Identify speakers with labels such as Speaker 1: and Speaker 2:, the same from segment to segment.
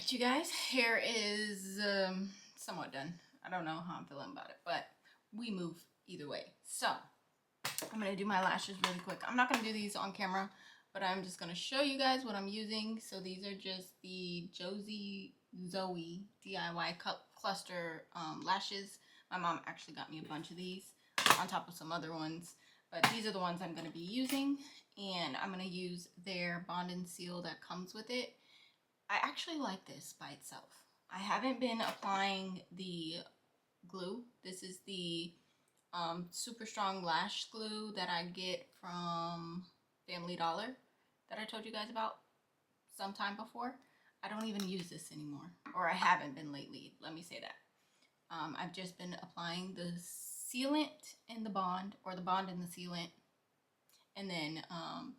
Speaker 1: Alright, you guys, hair is somewhat done. I don't know how I'm feeling about it, but we move either way. So, I'm going to do my lashes really quick. I'm not going to do these on camera, but I'm just going to show you guys what I'm using. So, these are just the JOSEYZOEY DIY cluster lashes. My mom actually got me a bunch of these on top of some other ones, but these are the ones I'm going to be using, and I'm going to use their bond and seal that comes with it. I actually like this by itself. I haven't been applying the glue. This is the super strong lash glue that I get from Family Dollar that I told you guys about sometime before. I don't even use this anymore, or I haven't been lately. Let me say that. I've just been applying the sealant and the bond, or the bond and the sealant, and then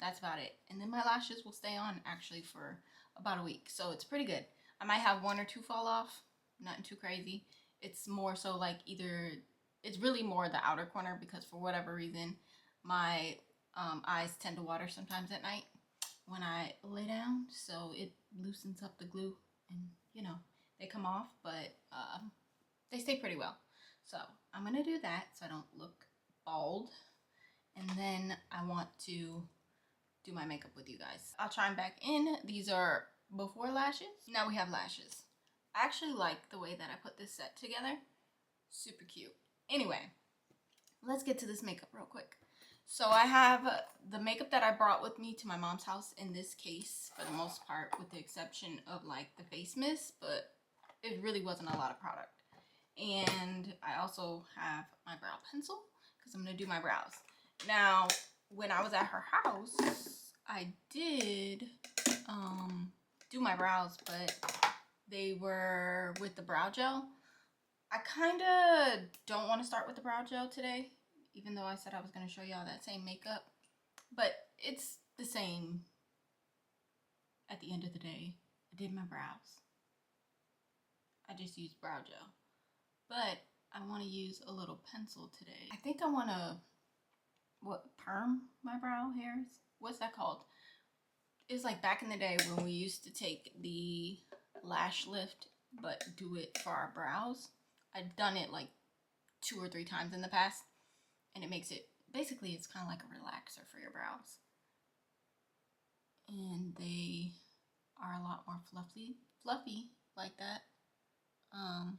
Speaker 1: that's about it. And then my lashes will stay on actually for about a week, so it's pretty good. I might have one or two fall off, nothing too crazy. It's more so like it's really more the outer corner, because for whatever reason my eyes tend to water sometimes at night when I lay down, so it loosens up the glue and you know, they come off, but they stay pretty well. So I'm gonna do that so I don't look bald, and then I want to do my makeup with you guys. I'll try them back in. These are before lashes. Now we have lashes. I actually like the way that I put this set together. Super cute. Anyway, let's get to this makeup real quick. So I have the makeup that I brought with me to my mom's house in this case, for the most part, with the exception of like the face mist, but it really wasn't a lot of product. And I also have my brow pencil, because I'm going to do my brows. Now, when I was at her house, I did do my brows, but they were with the brow gel. I kind of don't want to start with the brow gel today, even though I said I was going to show y'all that same makeup. But it's the same at the end of the day. I did my brows. I just used brow gel. But I want to use a little pencil today. I think I want to perm my brow hairs. What's that called? It's like back in the day when we used to take the lash lift but do it for our brows. I've done it like 2 or 3 times in the past, and it makes it, basically it's kind of like a relaxer for your brows, and they are a lot more fluffy like that. I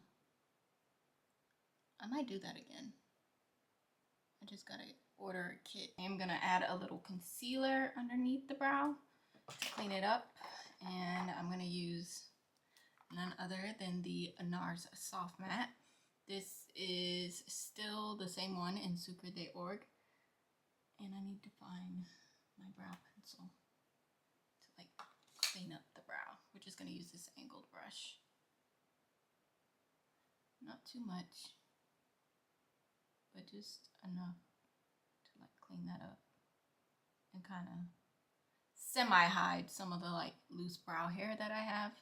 Speaker 1: might do that again. I just gotta order a kit. I'm gonna add a little concealer underneath the brow to clean it up, and I'm gonna use none other than the Nars Soft Matte. This is still the same one in Sucre de Orge, and I need to find my brow pencil to like clean up the brow. We're just gonna use this angled brush, not too much, but just enough to like clean that up and kind of semi-hide some of the like loose brow hair that I have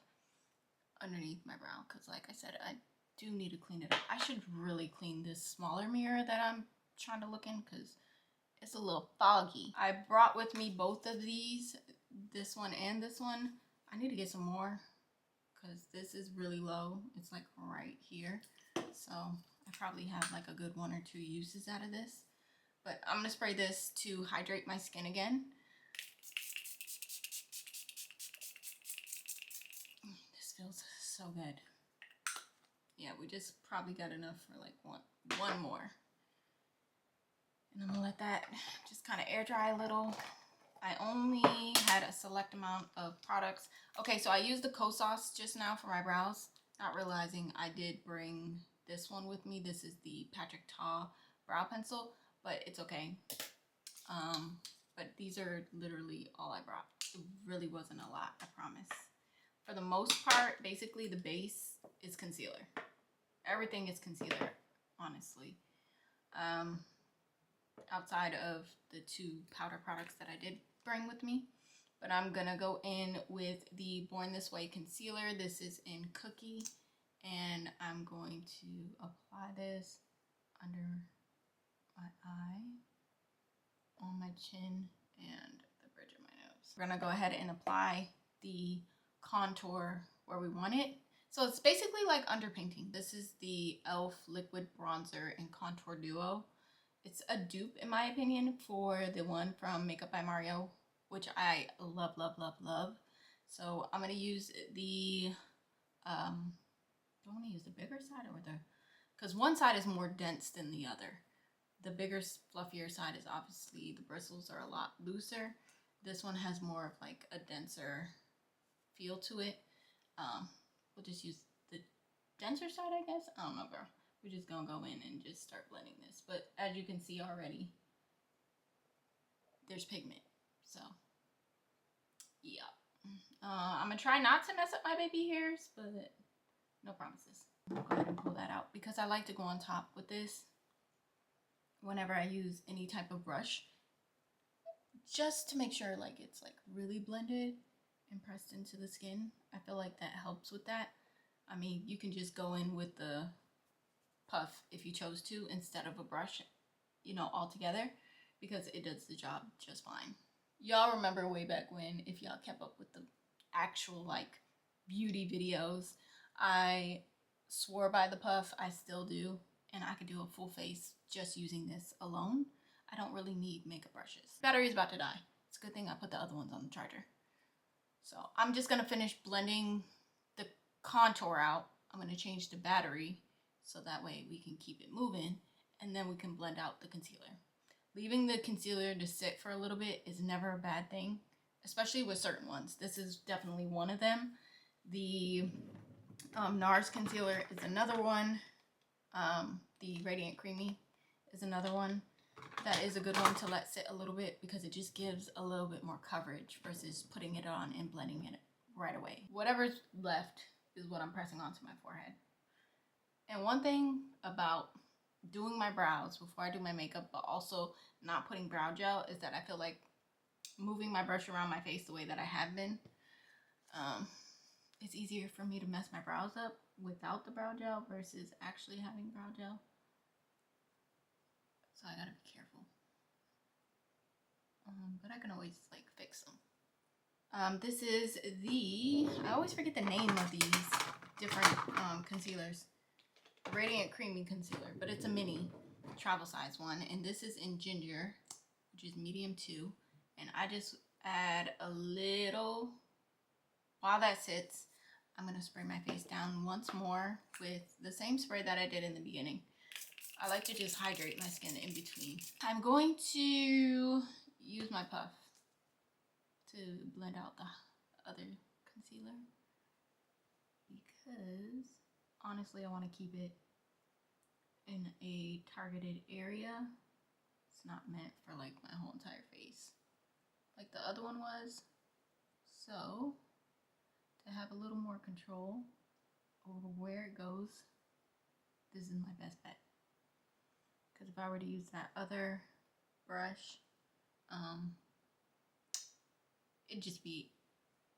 Speaker 1: underneath my brow, because like I said, I do need to clean it up. I should really clean this smaller mirror that I'm trying to look in, because it's a little foggy. I brought with me both of these, this one and this one. I need to get some more, because this is really low. It's like right here, so I probably have like a good 1 or 2 uses out of this. But I'm gonna spray this to hydrate my skin again. This feels so good. Yeah, we just probably got enough for like one more. And I'm gonna let that just kind of air dry a little. I only had a select amount of products. Okay, so I used the Kosas just now for my brows, not realizing I did bring this one with me. This is the Patrick Ta brow pencil, but it's okay. But these are literally all I brought. It really wasn't a lot, I promise. For the most part, basically the base is concealer. Everything is concealer, honestly. Outside of the 2 powder products that I did bring with me. But I'm gonna go in with the Born This Way concealer. This is in Cookie, and I'm going to apply this under my eye, on my chin, and the bridge of my nose. We're gonna go ahead and apply the contour where we want it. So it's basically like underpainting. This is the e.l.f. Liquid Bronzer and Contour Duo. It's a dupe, in my opinion, for the one from Makeup by Mario, which I love, love, love, love. So I'm going to use the, do I want to use the bigger side or the, because one side is more dense than the other. The bigger, fluffier side is obviously, the bristles are a lot looser. This one has more of like a denser feel to it. We'll just use the denser side, I guess. I don't know, girl. We're just gonna go in and just start blending this. But as you can see already, there's pigment. So, yeah. I'm gonna try not to mess up my baby hairs, but no promises. I'll go ahead and pull that out because I like to go on top with this whenever I use any type of brush, just to make sure like it's like really blended and pressed into the skin. I feel like that helps with that. I mean, you can just go in with the puff if you chose to instead of a brush, you know, altogether, because it does the job just fine. Y'all remember way back when, if y'all kept up with the actual like beauty videos, I swore by the puff. I still do, and I could do a full face just using this alone. I don't really need makeup brushes. Battery's about to die. It's a good thing I put the other ones on the charger. So I'm just gonna finish blending the contour out. I'm gonna change the battery so that way we can keep it moving, and then we can blend out the concealer. Leaving the concealer to sit for a little bit is never a bad thing, especially with certain ones. This is definitely one of them. The Nars concealer is another one. The Radiant Creamy is another one. That is a good one to let sit a little bit because it just gives a little bit more coverage versus putting it on and blending it right away. Whatever's left is what I'm pressing onto my forehead. And one thing about doing my brows before I do my makeup, but also not putting brow gel, is that I feel like moving my brush around my face the way that I have been, it's easier for me to mess my brows up without the brow gel versus actually having brow gel. So I gotta be careful. But I can always like fix them. This is the, I always forget the name of these different concealers. Radiant Creamy Concealer, but it's a mini travel size one, and this is in Ginger, which is medium 2, and I just add a little. While that sits, I'm gonna spray my face down once more with the same spray that I did in the beginning. I like to just hydrate my skin in between. I'm going to use my puff to blend out the other concealer because honestly, I want to keep it in a targeted area. It's not meant for like my whole entire face like the other one was. So to have a little more control over where it goes, this is my best bet. Because if I were to use that other brush, it'd just be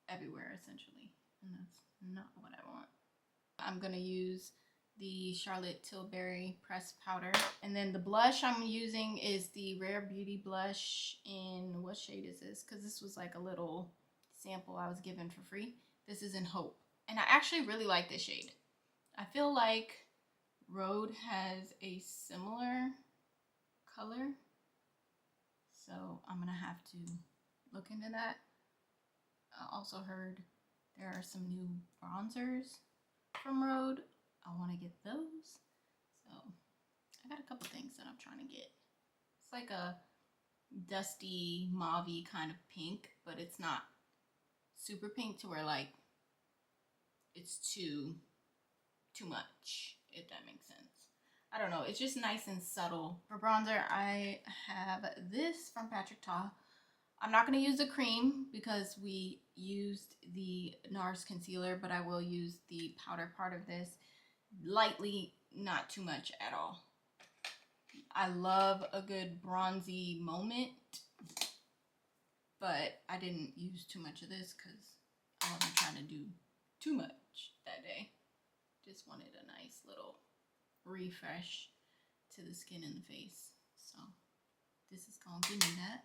Speaker 1: everywhere essentially, and that's not what I want. I'm gonna use the Charlotte Tilbury pressed powder, and then the blush I'm using is the Rare Beauty blush in, what shade is this? Because this was like a little sample I was given for free. This is in Hope, and I actually really like this shade. I feel like Rhode has a similar color, so I'm gonna have to look into that. I also heard there are some new bronzers from Rhode. I want to get those, so I got a couple things that I'm trying to get. It's like a dusty mauve-y kind of pink, but it's not super pink to where like it's too much, if that makes sense. I don't know, it's just nice and subtle. For bronzer, I have this from Patrick Ta. I'm not going to use the cream because we used the Nars concealer, but I will use the powder part of this lightly, not too much at all. I love a good bronzy moment, but I didn't use too much of this because I wasn't trying to do too much that day. Just wanted a nice little refresh to the skin and the face. So this is gonna give me that.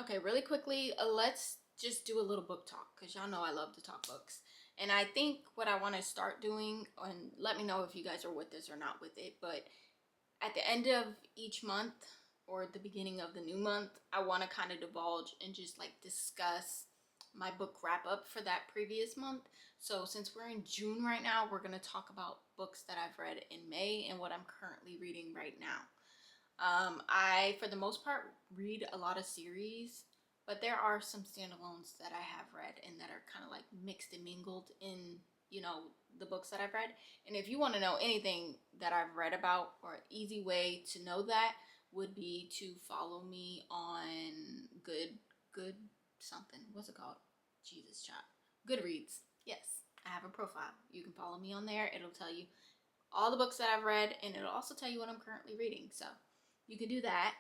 Speaker 1: Okay, really quickly, let's just do a little book talk, because y'all know I love to talk books. And I think what I want to start doing, and let me know if you guys are with this or not with it, but at the end of each month or the beginning of the new month, I want to kind of divulge and just like discuss my book wrap up for that previous month. So since we're in June right now, we're going to talk about books that I've read in May and what I'm currently reading right now. I, for the most part, read a lot of series, but there are some standalones that I have read and that are kind of like mixed and mingled in, you know, the books that I've read. And if you want to know anything that I've read about, or an easy way to know that would be to follow me on good something. What's it called? Jesus, chat. Goodreads. Yes, I have a profile. You can follow me on there. It'll tell you all the books that I've read, and it'll also tell you what I'm currently reading. So you can do that.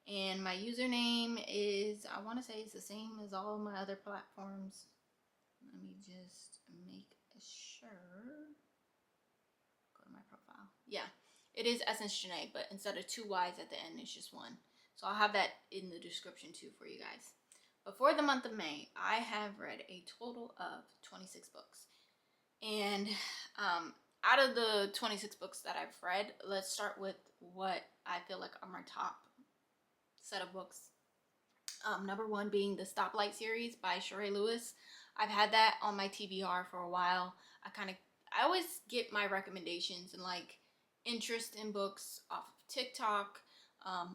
Speaker 1: And my username is, I want to say it's the same as all my other platforms. Let me just make sure. Go to my profile. Yeah, it is Essence Janae, but instead of 2 Y's at the end, it's just 1. So I'll have that in the description too for you guys. But for the month of May, I have read a total of 26 books. And out of the 26 books that I've read, let's start with what I feel like are my top set of books. Number 1 being the Stoplight series by Charae Lewis. I've had that on my TBR for a while. I always get my recommendations and like interest in books off of TikTok,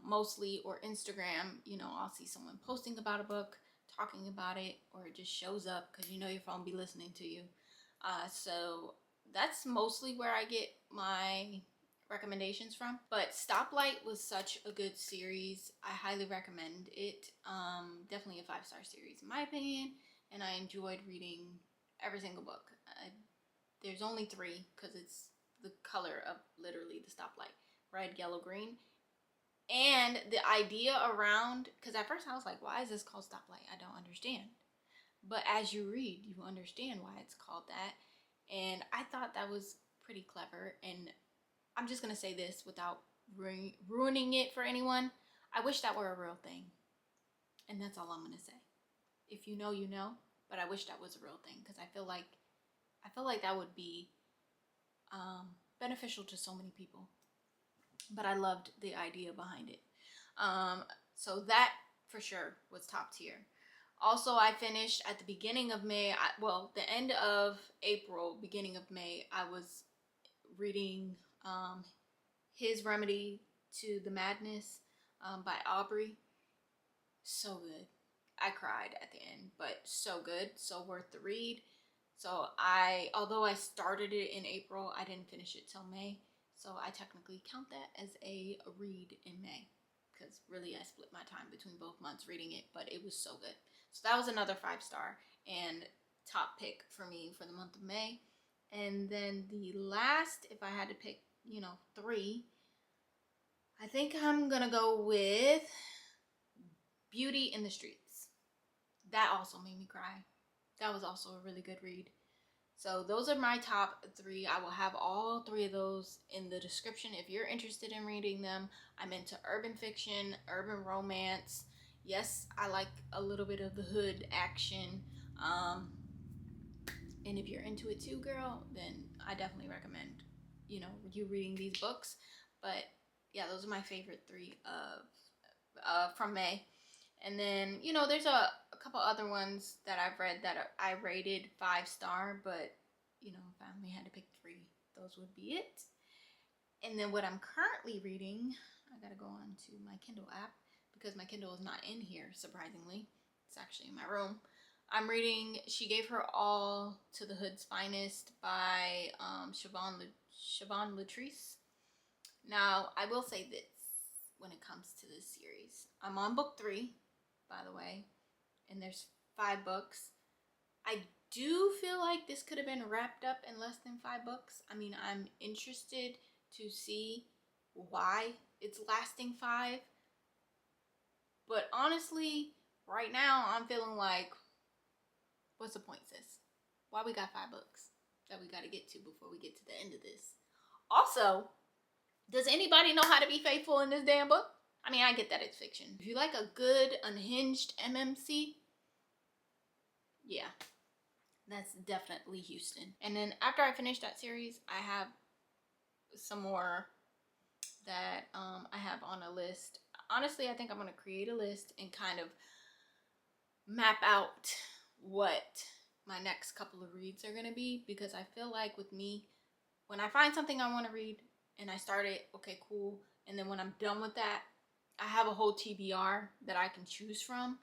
Speaker 1: mostly, or Instagram. You know, I'll see someone posting about a book, talking about it, or it just shows up because you know your phone be listening to you. So that's mostly where I get my recommendations from. But Stoplight was such a good series. I highly recommend it. Definitely a 5-star series in my opinion, and I enjoyed reading every single book. There's only 3 because it's the color of literally the stoplight: red, yellow, green. And the idea around, because at first I was like, why is this called Stoplight? I don't understand. But as you read, you understand why it's called that. And I thought that was pretty clever. And I'm just going to say this without ruining it for anyone. I wish that were a real thing. And that's all I'm going to say. If you know, you know. But I wish that was a real thing, because I feel like that would be beneficial to so many people. But I loved the idea behind it. So that for sure was top tier. Also, I finished at the beginning of May, the end of April, beginning of May, I was reading His Remedy to the Madness by Aubree. So good. I cried at the end, but so good, so worth the read. So although I started it in April, I didn't finish it till May. So I technically count that as a read in May, because really I split my time between both months reading it, but it was so good. So that was another 5-star and top pick for me for the month of May. And then the last, if I had to pick, 3, I think I'm gonna go with Beauty in the Streets. That also made me cry. That was also a really good read. So those are my top 3. I will have all 3 of those in the description if you're interested in reading them. I'm into urban fiction, urban romance. Yes, I like a little bit of the hood action. And if you're into it too, girl, then I definitely recommend, you reading these books. But yeah, those are my favorite 3 from May. And then, there's a couple other ones that I've read that I rated 5-star, but, if I only had to pick 3, those would be it. And then what I'm currently reading, I gotta go on to my Kindle app because my Kindle is not in here, surprisingly. It's actually in my room. I'm reading She Gave Her All to the Hood's Finest by Siobhan Latrice. Now, I will say this when it comes to this series. I'm on book 3, by the way, and there's 5 books. I do feel like this could have been wrapped up in less than 5 books. I mean, I'm interested to see why it's lasting 5. But honestly, right now, I'm feeling like, what's the point, sis? Why we got 5 books that we got to get to before we get to the end of this? Also, does anybody know how to be faithful in this damn book? I mean, I get that it's fiction. If you like a good, unhinged MMC, yeah, that's definitely Houston. And then after I finish that series, I have some more that I have on a list. Honestly, I think I'm gonna create a list and kind of map out what my next couple of reads are gonna be, because I feel like with me, when I find something I want to read and I start it, okay, cool, and then when I'm done with that, I have a whole TBR that I can choose from.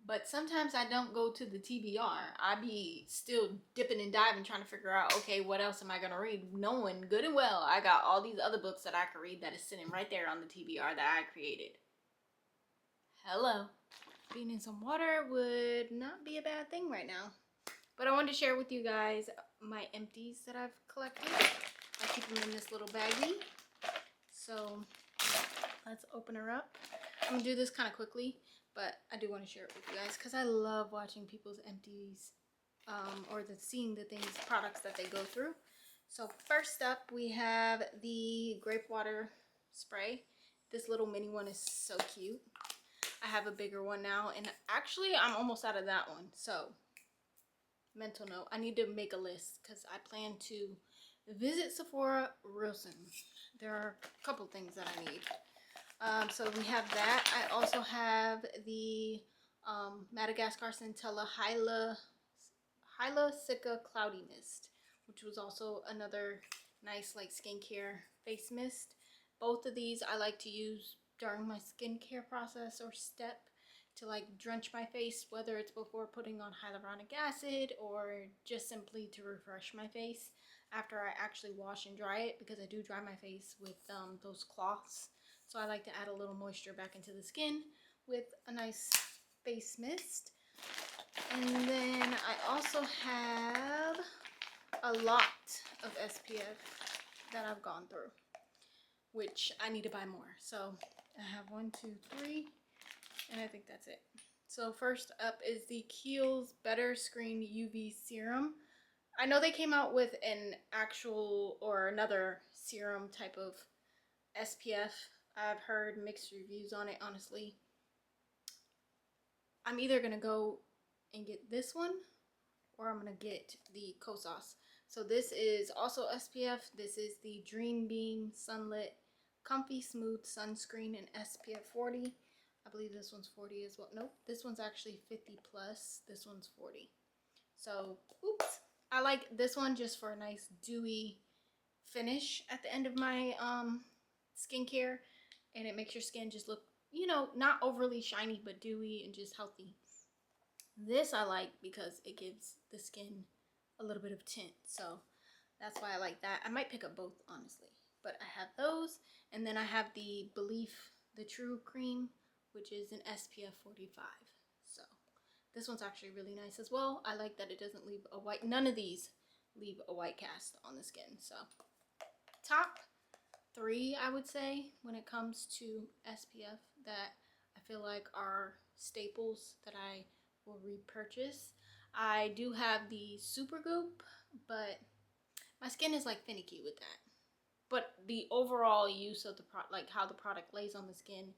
Speaker 1: But sometimes I don't go to the TBR. I be still dipping and diving trying to figure out, okay, what else am I going to read? Knowing good and well I got all these other books that I could read that is sitting right there on the TBR that I created. Hello. Being in some water would not be a bad thing right now. But I wanted to share with you guys my empties that I've collected. I keep them in this little baggie. So let's open her up. I'm going to do this kind of quickly, but I do want to share it with you guys because I love watching people's empties or seeing the things, products that they go through. So first up, we have the grape water spray. This little mini one is so cute. I have a bigger one now, and actually I'm almost out of that one. So mental note, I need to make a list because I plan to visit Sephora real soon. There are a couple things that I need. So we have that. I also have the Madagascar Centella 𝐨𝐿𝐴 Cloudy Mist, which was also another nice like skincare face mist. Both of these I like to use during my skincare process or step to like drench my face, whether it's before putting on hyaluronic acid or just simply to refresh my face after I actually wash and dry it, because I do dry my face with those cloths. So I like to add a little moisture back into the skin with a nice face mist. And then I also have a lot of SPF that I've gone through, which I need to buy more. So I have 1, 2, 3, and I think that's it. So first up is the Kiehl's Better Screen UV Serum. I know they came out with an actual or another serum type of SPF. I've heard mixed reviews on it, honestly. I'm either going to go and get this one or I'm going to get the Kosas. So this is also SPF. This is the Dream Beam Sunlit Comfy Smooth Sunscreen in SPF 40. I believe this one's 40 as well. Nope, this one's actually 50 plus. This one's 40. So, oops. I like this one just for a nice dewy finish at the end of my skincare, and it makes your skin just look, you know, not overly shiny but dewy and just healthy. This I like because it gives the skin a little bit of tint, so that's why I like that. I might pick up both, honestly, but I have those. And then I have the Belief the True Cream, which is an SPF 45. So this one's actually really nice as well. I like that it doesn't leave a white, none of these leave a white cast on the skin. So top 3, I would say, when it comes to SPF that I feel like are staples that I will repurchase. I do have the Super Goop, but my skin is like finicky with that. But the overall use of the product, like how the product lays on the skin,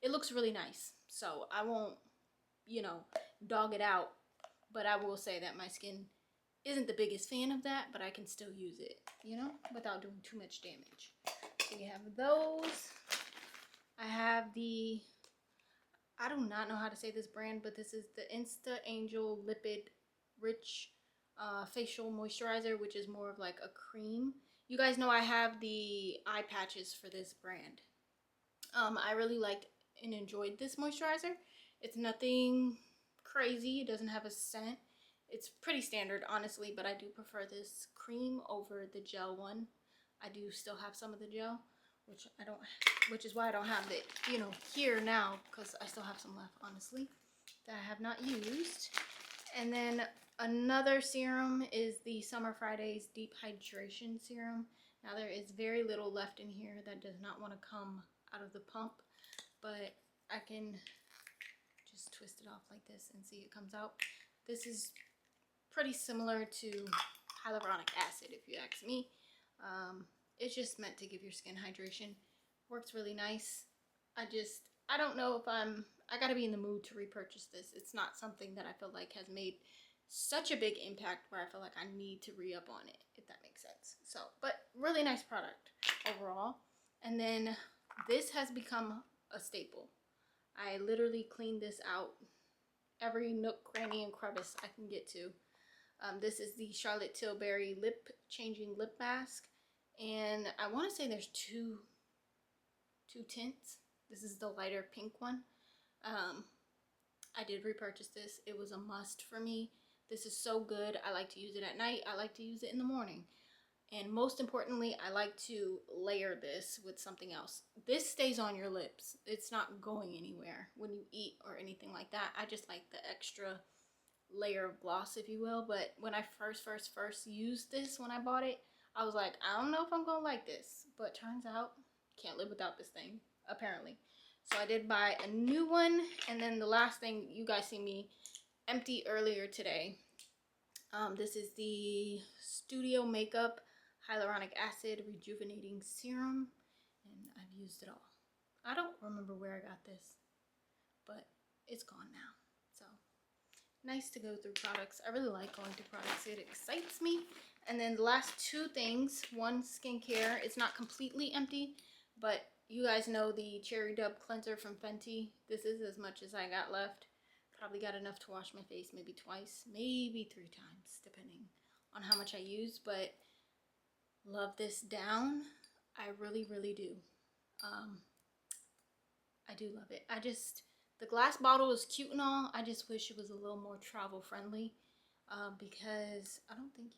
Speaker 1: it looks really nice. So I won't, you know, dog it out, but I will say that my skin isn't the biggest fan of that, but I can still use it, you know, without doing too much damage. So we have those. I have the, I do not know how to say this brand, but this is the Insta Angel Lipid Rich Facial Moisturizer, which is more of like a cream. You guys know I have the eye patches for this brand. I really liked and enjoyed this moisturizer. It's nothing crazy. It doesn't have a scent. It's pretty standard, honestly, but I do prefer this cream over the gel one. I do still have some of the gel, which is why I don't have it, you know, here now, because I still have some left, honestly, that I have not used. And then another serum is the Summer Fridays Deep Hydration Serum. Now there is very little left in here that does not want to come out of the pump, but I can just twist it off like this and see it comes out. This is pretty similar to hyaluronic acid, if you ask me. It's just meant to give your skin hydration. Works really nice. I don't know if I gotta be in the mood to repurchase this. It's not something that I feel like has made such a big impact where I feel like I need to re-up on it, if that makes sense. So, but really nice product overall. And then this has become a staple. I literally clean this out every nook, cranny, and crevice I can get to. This is the Charlotte Tilbury Lip Changing Lip Mask. And I want to say there's two tints. This is the lighter pink one. I did repurchase this. It was a must for me. This is so good. I like to use it at night. I like to use it in the morning. And most importantly, I like to layer this with something else. This stays on your lips. It's not going anywhere when you eat or anything like that. I just like the extra layer of gloss, if you will. But when I first used this, when I bought it, I was like, I don't know if I'm gonna like this. But turns out, can't live without this thing, apparently. So I did buy a new one. And then the last thing, you guys see me empty earlier today. This is the Studio Makeup Hyaluronic Acid Rejuvenating Serum, and I've used it all. I don't remember where I got this, but it's gone now. So nice to go through products. I really like going through products. It excites me. And then the last two things, one skincare. It's not completely empty, but you guys know the Cherry Dub Cleanser from Fenty. This is as much as I got left. Probably got enough to wash my face maybe twice, maybe 3 times, depending on how much I use. But love this down. I really, really do. I do love it. The glass bottle is cute and all. I just wish it was a little more travel friendly, because I don't think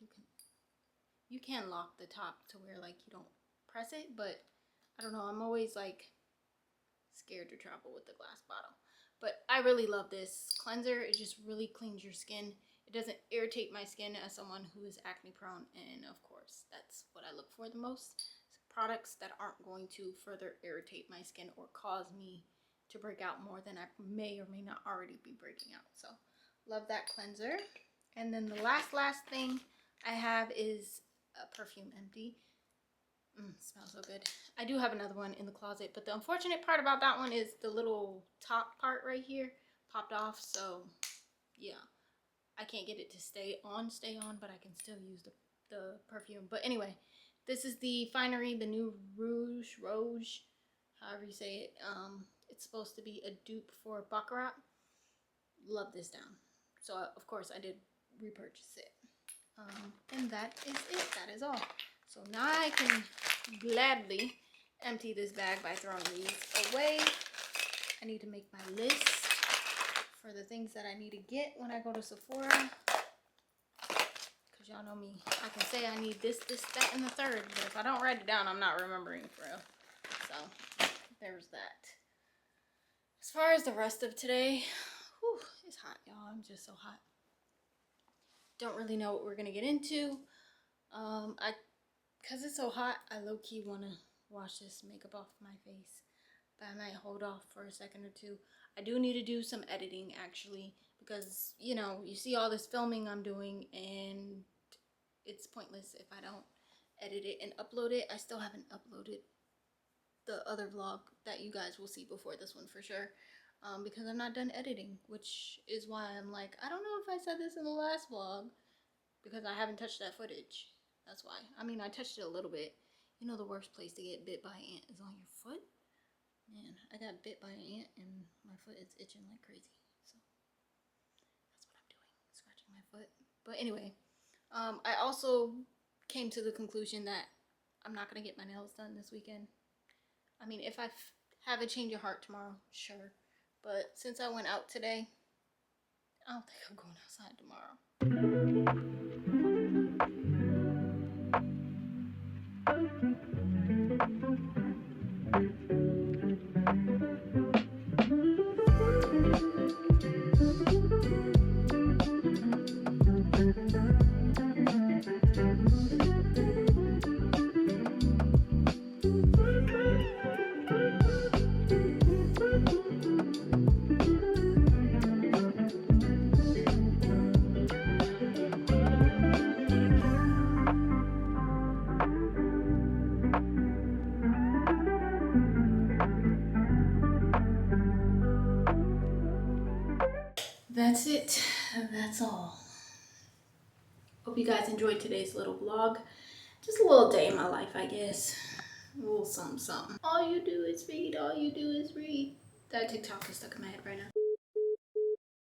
Speaker 1: you can lock the top to where like you don't press it, but I don't know. I'm always like scared to travel with the glass bottle. But I really love this cleanser. It just really cleans your skin. It doesn't irritate my skin as someone who is acne prone. And of course, that's what I look for the most. Products that aren't going to further irritate my skin or cause me to break out more than I may or may not already be breaking out. So love that cleanser. And then the last thing I have is a perfume empty. Smells so good. I do have another one in the closet, but the unfortunate part about that one is the little top part right here popped off. So yeah, I can't get it to stay on, but I can still use the perfume. But anyway, this is the Finery, the new Rouge, however you say it. It's supposed to be a dupe for Baccarat. Love this down. So of course I did repurchase it. And that is it. That is all. So now I can gladly empty this bag by throwing these away. I need to make my list for the things that I need to get when I go to Sephora. Because y'all know me. I can say I need this, that, and the third. But if I don't write it down, I'm not remembering for real. So there's that. As far as the rest of today, whew, it's hot, y'all. I'm just so hot. Don't really know what we're going to get into. Because it's so hot, I low-key want to wash this makeup off my face. But I might hold off for a second or two. I do need to do some editing, actually. Because, you know, you see all this filming I'm doing. And it's pointless if I don't edit it and upload it. I still haven't uploaded the other vlog that you guys will see before this one for sure. Because I'm not done editing. Which is why I'm like, I don't know if I said this in the last vlog. Because I haven't touched that footage. That's why. I mean, I touched it a little bit. You know the worst place to get bit by an ant is on your foot? Man, I got bit by an ant and my foot is itching like crazy. So, that's what I'm doing. Scratching my foot. But anyway, I also came to the conclusion that I'm not going to get my nails done this weekend. I mean, if I have a change of heart tomorrow, sure. But since I went out today, I don't think I'm going outside tomorrow. That's it. That's all. Hope you guys enjoyed today's little vlog. Just a little day in my life, I guess. A little something, something. All you do is read, all you do is read. That TikTok is stuck in my head right now.